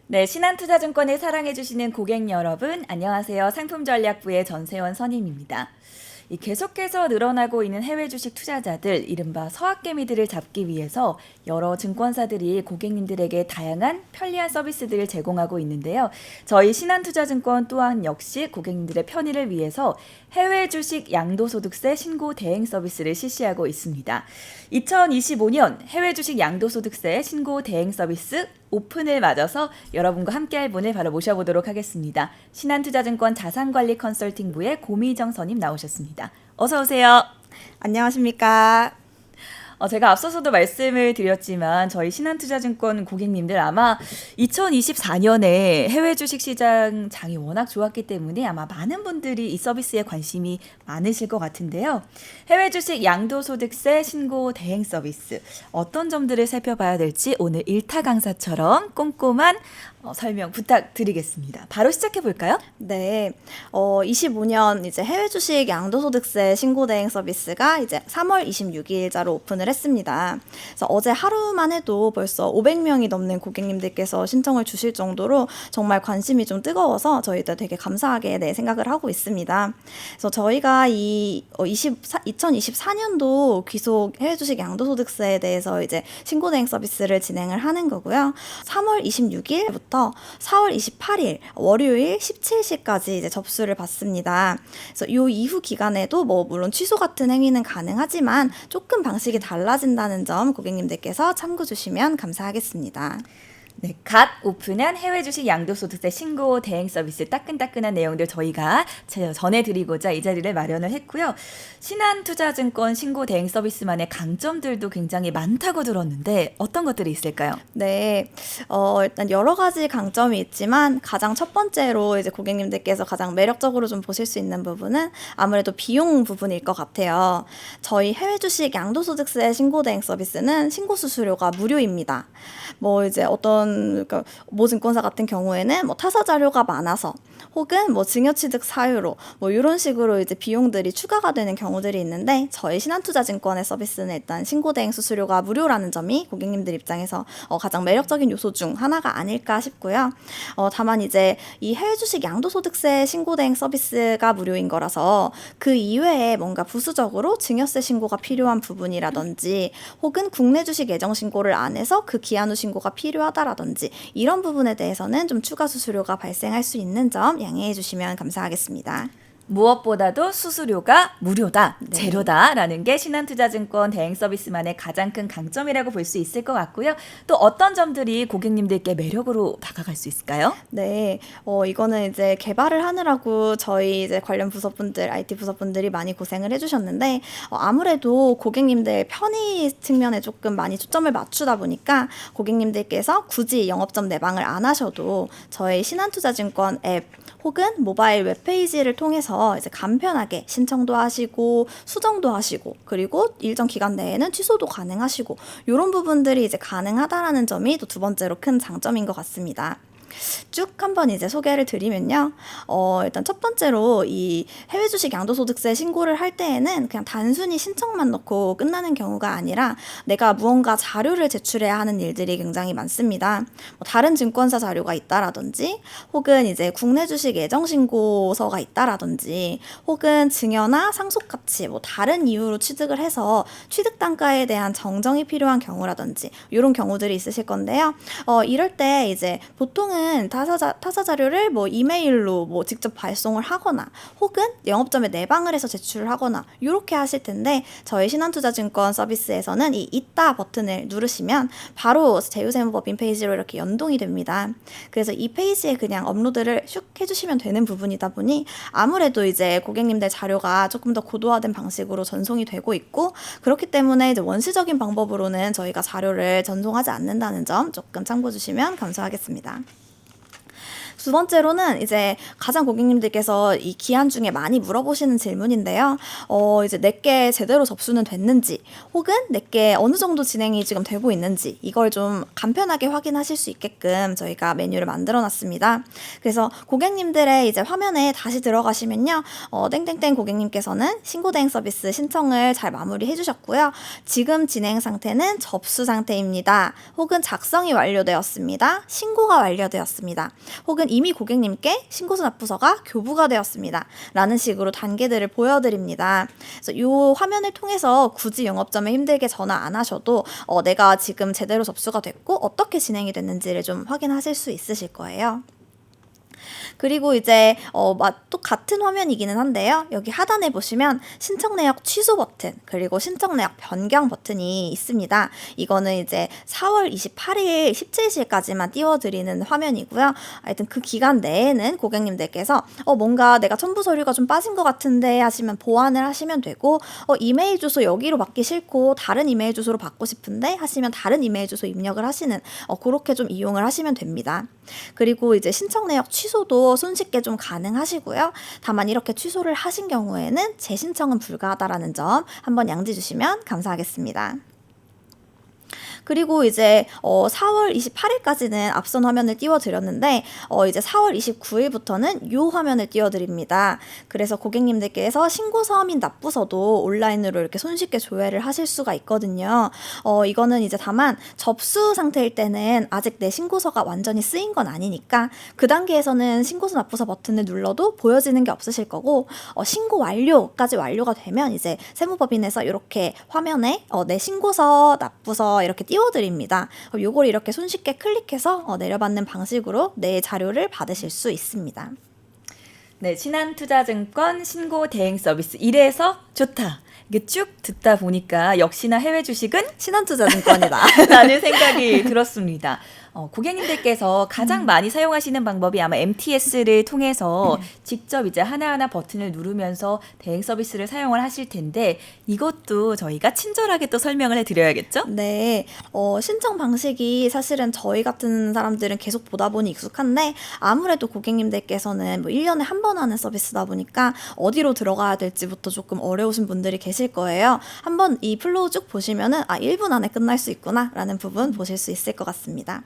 네, 신한투자증권을 사랑해주시는 고객 여러분, 안녕하세요. 상품전략부의 전세원 선임입니다. 계속해서 늘어나고 있는 해외 주식 투자자들, 이른바 서학개미들을 잡기 위해서 여러 증권사들이 고객님들에게 다양한 편리한 서비스들을 제공하고 있는데요. 저희 신한투자증권 또한 역시 고객님들의 편의를 위해서 해외 주식 양도소득세 신고 대행 서비스를 실시하고 있습니다. 2025년 해외 주식 양도소득세 신고 대행 서비스 오픈을 맞아서 여러분과 함께할 분을 바로 모셔보도록 하겠습니다. 신한투자증권 자산관리 컨설팅부의 고미정 선임 나오셨습니다. 어서 오세요. 안녕하십니까. 제가 앞서서도 말씀을 드렸지만 저희 신한투자증권 고객님들 아마 2024년에 해외 주식시장 장이 워낙 좋았기 때문에 아마 많은 분들이 이 서비스에 관심이 많으실 것 같은데요. 해외 주식 양도소득세 신고 대행 서비스 어떤 점들을 살펴봐야 될지 오늘 일타 강사처럼 꼼꼼한 설명 부탁드리겠습니다. 바로 시작해 볼까요? 네, 25년 이제 해외 주식 양도소득세 신고 대행 서비스가 이제 3월 26일자로 오픈을 했습니다. 그래서 어제 하루만 해도 벌써 500명이 넘는 고객님들께서 신청을 주실 정도로 정말 관심이 좀 뜨거워서 저희도 되게 감사하게 생각을 하고 있습니다. 그래서 저희가 2024년도 귀속 해외 주식 양도소득세에 대해서 이제 신고 대행 서비스를 진행을 하는 거고요. 3월 26일부터 4월 28일 월요일 17시까지 이제 접수를 받습니다. 그래서 이 이후 기간에도 물론 취소 같은 행위는 가능하지만 조금 방식이 달라진다는 점 고객님들께서 참고 주시면 감사하겠습니다. 네, 갓 오픈한 해외 주식 양도소득세 신고 대행 서비스 따끈따끈한 내용들 저희가 전해드리고자 이 자리를 마련을 했고요. 신한투자증권 신고 대행 서비스만의 강점들도 굉장히 많다고 들었는데 어떤 것들이 있을까요? 네, 일단 여러 가지 강점이 있지만 가장 첫 번째로 이제 고객님들께서 가장 매력적으로 좀 보실 수 있는 부분은 아무래도 비용 부분일 것 같아요. 저희 해외 주식 양도소득세 신고 대행 서비스는 신고 수수료가 무료입니다. 이제 그러니까 모 증권사 같은 경우에는 타사 자료가 많아서 혹은 증여취득 사유로 이런 식으로 이제 비용들이 추가가 되는 경우들이 있는데 저희 신한투자증권의 서비스는 일단 신고대행 수수료가 무료라는 점이 고객님들 입장에서 가장 매력적인 요소 중 하나가 아닐까 싶고요. 다만 이제 이 해외 주식 양도소득세 신고대행 서비스가 무료인 거라서 그 이외에 뭔가 부수적으로 증여세 신고가 필요한 부분이라든지 혹은 국내 주식 예정 신고를 안 해서 그 기한 후 신고가 필요하다라든지 이런 부분에 대해서는 좀 추가 수수료가 발생할 수 있는 점 양해해 주시면 감사하겠습니다. 무엇보다도 수수료가 무료다, 네. 제로다라는 게 신한투자증권 대행 서비스만의 가장 큰 강점이라고 볼 수 있을 것 같고요. 또 어떤 점들이 고객님들께 매력으로 다가갈 수 있을까요? 네, 이거는 이제 개발을 하느라고 저희 이제 관련 부서분들, IT 부서분들이 많이 고생을 해주셨는데, 아무래도 고객님들 편의 측면에 조금 많이 초점을 맞추다 보니까 고객님들께서 굳이 영업점 내방을 안 하셔도 저희 신한투자증권 앱 혹은 모바일 웹페이지를 통해서 이제 간편하게 신청도 하시고 수정도 하시고 그리고 일정 기간 내에는 취소도 가능하시고 이런 부분들이 이제 가능하다라는 점이 또 두 번째로 큰 장점인 것 같습니다. 쭉 한번 이제 소개를 드리면요. 일단 첫 번째로 이 해외 주식 양도소득세 신고를 할 때에는 그냥 단순히 신청만 넣고 끝나는 경우가 아니라 내가 무언가 자료를 제출해야 하는 일들이 굉장히 많습니다. 다른 증권사 자료가 있다라든지 혹은 이제 국내 주식 예정 신고서가 있다라든지 혹은 증여나 상속 가치 다른 이유로 취득을 해서 취득 단가에 대한 정정이 필요한 경우라든지 이런 경우들이 있으실 건데요. 이럴 때 이제 보통은 타사 자료를 이메일로 직접 발송을 하거나 혹은 영업점에 내방을 해서 제출을 하거나 이렇게 하실 텐데 저희 신한투자증권 서비스에서는 이 있다 버튼을 누르시면 바로 제휴세무법인 페이지로 이렇게 연동이 됩니다. 그래서 이 페이지에 그냥 업로드를 슉 해주시면 되는 부분이다 보니 아무래도 이제 고객님들 자료가 조금 더 고도화된 방식으로 전송이 되고 있고 그렇기 때문에 이제 원시적인 방법으로는 저희가 자료를 전송하지 않는다는 점 조금 참고해 주시면 감사하겠습니다. 두 번째로는 이제 가장 고객님들께서 이 기한 중에 많이 물어보시는 질문인데요. 이제 내게 제대로 접수는 됐는지, 혹은 내게 어느 정도 진행이 지금 되고 있는지, 이걸 좀 간편하게 확인하실 수 있게끔 저희가 메뉴를 만들어 놨습니다. 그래서 고객님들의 이제 화면에 다시 들어가시면요. 땡땡땡 고객님께서는 신고 대행 서비스 신청을 잘 마무리해 주셨고요. 지금 진행 상태는 접수 상태입니다. 혹은 작성이 완료되었습니다. 신고가 완료되었습니다. 혹은 이미 고객님께 신고서 납부서가 교부가 되었습니다. 라는 식으로 단계들을 보여드립니다. 그래서 이 화면을 통해서 굳이 영업점에 힘들게 전화 안 하셔도 내가 지금 제대로 접수가 됐고 어떻게 진행이 됐는지를 좀 확인하실 수 있으실 거예요. 그리고 이제 또 같은 화면이기는 한데요. 여기 하단에 보시면 신청 내역 취소 버튼, 그리고 신청 내역 변경 버튼이 있습니다. 이거는 이제 4월 28일 17시까지만 띄워드리는 화면이고요. 하여튼 그 기간 내에는 고객님들께서 뭔가 내가 첨부 서류가 좀 빠진 것 같은데 하시면 보완을 하시면 되고, 이메일 주소 여기로 받기 싫고 다른 이메일 주소로 받고 싶은데 하시면 다른 이메일 주소 입력을 하시는 그렇게 좀 이용을 하시면 됩니다. 그리고 이제 신청 내역 취소도 손쉽게 좀 가능하시고요. 다만 이렇게 취소를 하신 경우에는 재신청은 불가하다라는 점 한번 양지해 주시면 감사하겠습니다. 그리고 이제 4월 28일까지는 앞선 화면을 띄워드렸는데 이제 4월 29일부터는 이 화면을 띄워드립니다. 그래서 고객님들께서 신고서 및 납부서도 온라인으로 이렇게 손쉽게 조회를 하실 수가 있거든요. 이거는 이제 다만 접수 상태일 때는 아직 내 신고서가 완전히 쓰인 건 아니니까 그 단계에서는 신고서 납부서 버튼을 눌러도 보여지는 게 없으실 거고, 신고 완료까지 완료가 되면 이제 세무법인에서 이렇게 화면에 내 신고서 납부서 이렇게 띄워드립니다. 요걸 이렇게 손쉽게 클릭해서 내려받는 방식으로 내 자료를 받으실 수 있습니다. 네, 신한투자증권 신고 대행 서비스 이래서 좋다. 이게 쭉 듣다 보니까 역시나 해외 주식은 신한투자증권이다. 라는 생각이 들었습니다. 고객님들께서 가장 많이 사용하시는 방법이 아마 MTS를 통해서 직접 이제 하나하나 버튼을 누르면서 대행 서비스를 사용을 하실 텐데, 이것도 저희가 친절하게 또 설명을 해드려야겠죠? 네, 신청 방식이 사실은 저희 같은 사람들은 계속 보다 보니 익숙한데, 아무래도 고객님들께서는 뭐 1년에 한 번 하는 서비스다 보니까 어디로 들어가야 될지부터 조금 어려우신 분들이 계실 거예요. 한번 이 플로우 쭉 보시면은 1분 안에 끝날 수 있구나 라는 부분 보실 수 있을 것 같습니다.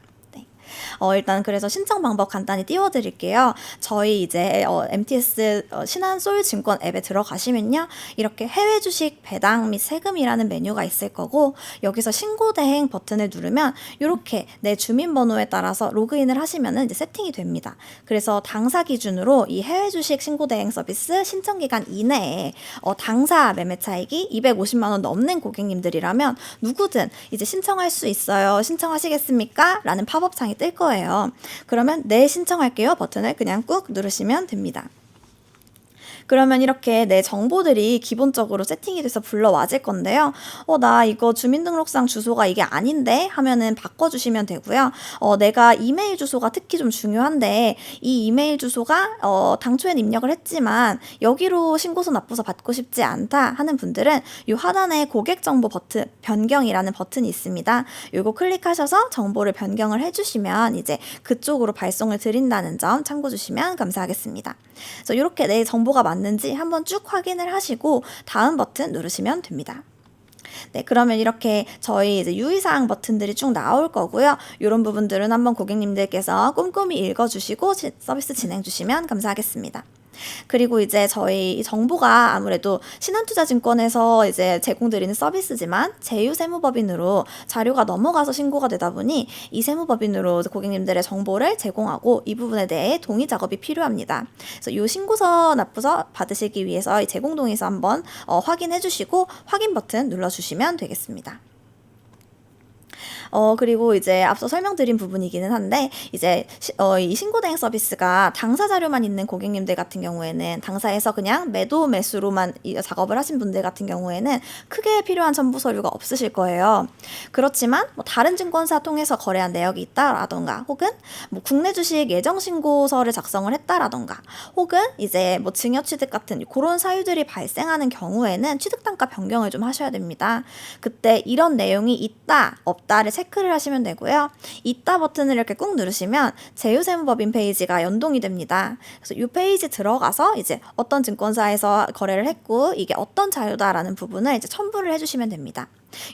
일단 그래서 신청 방법 간단히 띄워드릴게요. 저희 이제 MTS 신한솔증권 앱에 들어가시면요. 이렇게 해외 주식 배당 및 세금이라는 메뉴가 있을 거고, 여기서 신고 대행 버튼을 누르면 이렇게 내 주민번호에 따라서 로그인을 하시면은 이제 세팅이 됩니다. 그래서 당사 기준으로 이 해외 주식 신고 대행 서비스 신청 기간 이내에 당사 매매 차익이 250만 원 넘는 고객님들이라면 누구든 이제 신청할 수 있어요. 신청하시겠습니까? 라는 팝업창이 뜰 거예요. 그러면 네, 신청할게요 버튼을 그냥 꾹 누르시면 됩니다. 그러면 이렇게 내 정보들이 기본적으로 세팅이 돼서 불러와질 건데요. 나 이거 주민등록상 주소가 이게 아닌데 하면은 바꿔주시면 되고요. 내가 이메일 주소가 특히 좀 중요한데 이 이메일 주소가 당초엔 입력을 했지만 여기로 신고서 납부서 받고 싶지 않다 하는 분들은 이 하단에 고객정보 버튼 변경이라는 버튼이 있습니다. 이거 클릭하셔서 정보를 변경을 해주시면 이제 그쪽으로 발송을 드린다는 점 참고 주시면 감사하겠습니다. 그래서 이렇게 내 정보가 맞는지 한번 쭉 확인을 하시고 다음 버튼 누르시면 됩니다. 네, 그러면 이렇게 저희 이제 유의사항 버튼들이 쭉 나올 거고요. 이런 부분들은 한번 고객님들께서 꼼꼼히 읽어주시고 서비스 진행 주시면 감사하겠습니다. 그리고 이제 저희 정보가 아무래도 신한투자증권에서 이제 제공드리는 서비스지만 제휴세무법인으로 자료가 넘어가서 신고가 되다 보니 이 세무법인으로 고객님들의 정보를 제공하고 이 부분에 대해 동의 작업이 필요합니다. 그래서 이 신고서 납부서 받으시기 위해서 이 제공 동의서 한번 확인해 주시고 확인 버튼 눌러주시면 되겠습니다. 그리고 이제 앞서 설명드린 부분이기는 한데, 이제 이 신고대행 서비스가 당사 자료만 있는 고객님들 같은 경우에는, 당사에서 그냥 매도 매수로만 작업을 하신 분들 같은 경우에는 크게 필요한 첨부 서류가 없으실 거예요. 그렇지만 뭐 다른 증권사 통해서 거래한 내역이 있다라던가, 혹은 뭐 국내 주식 예정 신고서를 작성을 했다라던가, 혹은 이제 뭐 증여 취득 같은 그런 사유들이 발생하는 경우에는 취득 단가 변경을 좀 하셔야 됩니다. 그때 이런 내용이 있다 없다를 체크를 하시면 되고요. 이따 버튼을 이렇게 꾹 누르시면 제휴세무법인 페이지가 연동이 됩니다. 그래서 이 페이지 들어가서 이제 어떤 증권사에서 거래를 했고 이게 어떤 자료다라는 부분을 이제 첨부를 해주시면 됩니다.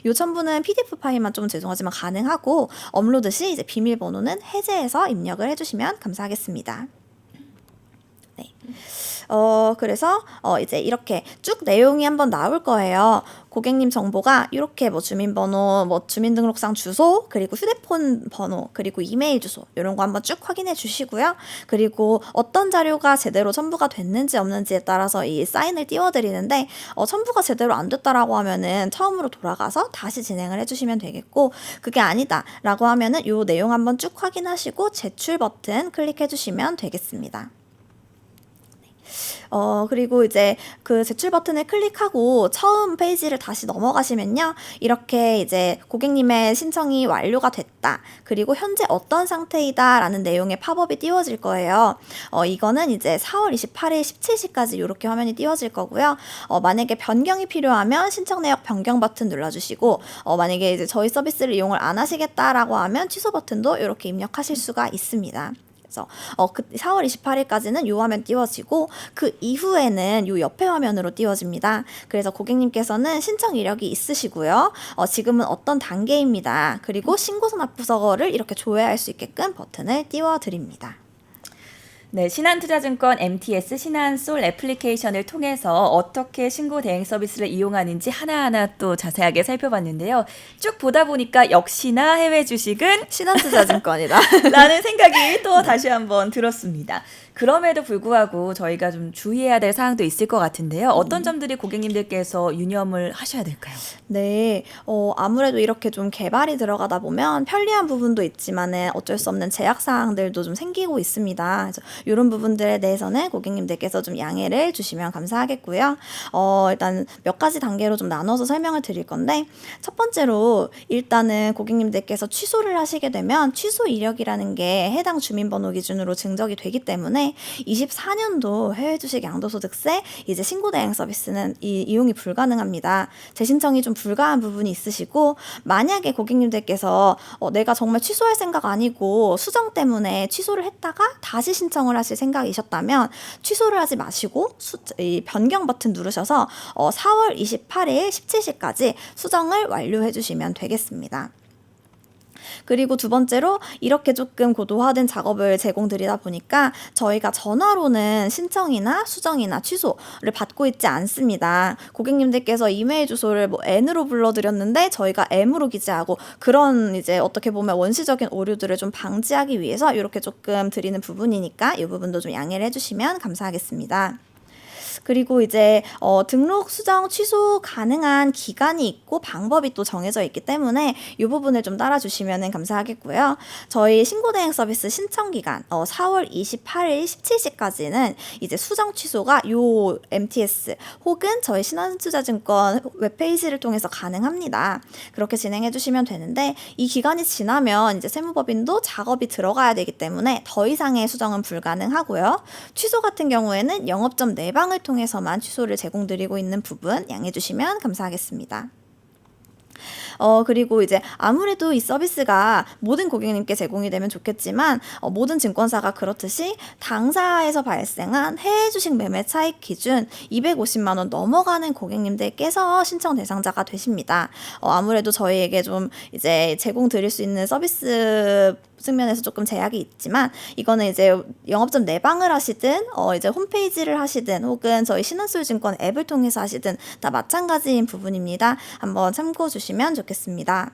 이 첨부는 PDF 파일만 좀 죄송하지만 가능하고 업로드 시 이제 비밀번호는 해제해서 입력을 해주시면 감사하겠습니다. 네. 그래서 이제 이렇게 쭉 내용이 한번 나올 거예요. 고객님 정보가 이렇게 뭐 주민번호, 뭐 주민등록상 주소, 그리고 휴대폰 번호, 그리고 이메일 주소 이런 거 한번 쭉 확인해 주시고요. 그리고 어떤 자료가 제대로 첨부가 됐는지 없는지에 따라서 이 사인을 띄워드리는데 첨부가 제대로 안 됐다라고 하면은 처음으로 돌아가서 다시 진행을 해주시면 되겠고 그게 아니다라고 하면은 이 내용 한번 쭉 확인하시고 제출 버튼 클릭해 주시면 되겠습니다. 그리고 이제 그 제출 버튼을 클릭하고 처음 페이지를 다시 넘어가시면요. 이렇게 이제 고객님의 신청이 완료가 됐다. 그리고 현재 어떤 상태이다 라는 내용의 팝업이 띄워질 거예요. 이거는 이제 4월 28일 17시까지 이렇게 화면이 띄워질 거고요. 만약에 변경이 필요하면 신청 내역 변경 버튼 눌러주시고 만약에 이제 저희 서비스를 이용을 안 하시겠다라고 하면 취소 버튼도 이렇게 입력하실 수가 있습니다. 그래서 그 4월 28일까지는 이 화면 띄워지고 그 이후에는 이 옆에 화면으로 띄워집니다. 그래서 고객님께서는 신청 이력이 있으시고요. 지금은 어떤 단계입니다. 그리고 신고선납부서를 이렇게 조회할 수 있게끔 버튼을 띄워드립니다. 네, 신한투자증권 MTS 신한솔 애플리케이션을 통해서 어떻게 신고 대행 서비스를 이용하는지 하나하나 또 자세하게 살펴봤는데요. 쭉 보다 보니까 역시나 해외 주식은 신한투자증권이다. 라는 생각이 또 다시 한번 들었습니다. 그럼에도 불구하고 저희가 좀 주의해야 될 사항도 있을 것 같은데요. 어떤 점들이 고객님들께서 유념을 하셔야 될까요? 네, 아무래도 이렇게 좀 개발이 들어가다 보면 편리한 부분도 있지만은 어쩔 수 없는 제약 사항들도 좀 생기고 있습니다. 그래서 이런 부분들에 대해서는 고객님들께서 좀 양해를 주시면 감사하겠고요. 일단 몇 가지 단계로 좀 나눠서 설명을 드릴 건데 첫 번째로 일단은 고객님들께서 취소를 하시게 되면 취소 이력이라는 게 해당 주민번호 기준으로 증정이 되기 때문에 24년도 해외 주식 양도소득세 이제 신고 대행 서비스는 이용이 불가능합니다. 재신청이 좀 불가한 부분이 있으시고 만약에 고객님들께서 내가 정말 취소할 생각 아니고 수정 때문에 취소를 했다가 다시 신청을 하실 생각이셨다면 취소를 하지 마시고 이 변경 버튼 누르셔서 4월 28일 17시까지 수정을 완료해 주시면 되겠습니다. 그리고 두 번째로 이렇게 조금 고도화된 작업을 제공드리다 보니까 저희가 전화로는 신청이나 수정이나 취소를 받고 있지 않습니다. 고객님들께서 이메일 주소를 뭐 N으로 불러드렸는데 저희가 M으로 기재하고 그런 이제 어떻게 보면 원시적인 오류들을 좀 방지하기 위해서 이렇게 조금 드리는 부분이니까 이 부분도 좀 양해를 해주시면 감사하겠습니다. 그리고 이제 등록, 수정, 취소 가능한 기간이 있고 방법이 또 정해져 있기 때문에 이 부분을 좀 따라주시면 감사하겠고요. 저희 신고대행 서비스 신청 기간 4월 28일 17시까지는 이제 수정 취소가 요 MTS 혹은 저희 신한투자증권 웹페이지를 통해서 가능합니다. 그렇게 진행해 주시면 되는데 이 기간이 지나면 이제 세무법인도 작업이 들어가야 되기 때문에 더 이상의 수정은 불가능하고요. 취소 같은 경우에는 영업점 내방을 통해서만 취소를 제공드리고 있는 부분 양해해 주시면 감사하겠습니다. 그리고 이제 아무래도 이 서비스가 모든 고객님께 제공이 되면 좋겠지만 모든 증권사가 그렇듯이 당사에서 발생한 해외 주식 매매 차익 기준 250만 원 넘어가는 고객님들께서 신청 대상자가 되십니다. 아무래도 저희에게 좀 이제 제공 드릴 수 있는 서비스 측면에서 조금 제약이 있지만 이거는 이제 영업점 내방을 하시든 이제 홈페이지를 하시든 혹은 저희 신한솔증권 앱을 통해서 하시든 다 마찬가지인 부분입니다. 한번 참고해 주시면 좋겠습니다.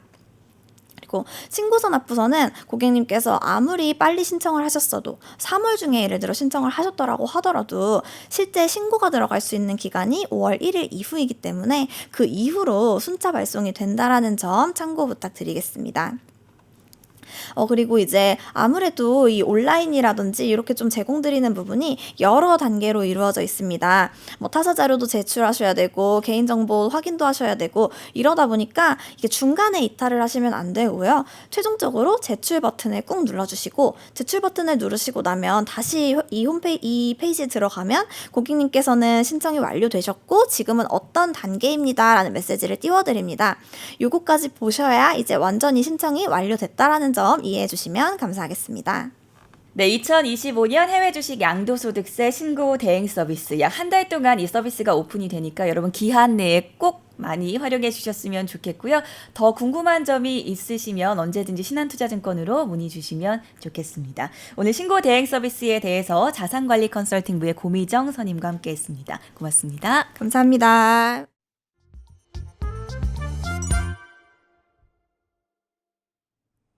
그리고 신고선납부서는 고객님께서 아무리 빨리 신청을 하셨어도 3월 중에 예를 들어 신청을 하셨더라고 하더라도 실제 신고가 들어갈 수 있는 기간이 5월 1일 이후이기 때문에 그 이후로 순차 발송이 된다라는 점 참고 부탁드리겠습니다. 그리고 이제 아무래도 이 온라인이라든지 이렇게 좀 제공드리는 부분이 여러 단계로 이루어져 있습니다. 뭐 타사 자료도 제출하셔야 되고 개인정보 확인도 하셔야 되고 이러다 보니까 이게 중간에 이탈을 하시면 안 되고요. 최종적으로 제출 버튼을 꾹 눌러주시고 제출 버튼을 누르시고 나면 다시 이 페이지에 들어가면 고객님께서는 신청이 완료되셨고 지금은 어떤 단계입니다 라는 메시지를 띄워드립니다. 요거까지 보셔야 이제 완전히 신청이 완료됐다라는 점 이해해 주시면 감사하겠습니다. 네, 2025년 해외 주식 양도소득세 신고 대행 서비스 약 한 달 동안 이 서비스가 오픈이 되니까 여러분 기한 내에 꼭 많이 활용해 주셨으면 좋겠고요. 더 궁금한 점이 있으시면 언제든지 신한투자증권으로 문의 주시면 좋겠습니다. 오늘 신고 대행 서비스에 대해서 자산관리 컨설팅부의 고미정 선임과 함께했습니다. 고맙습니다. 감사합니다.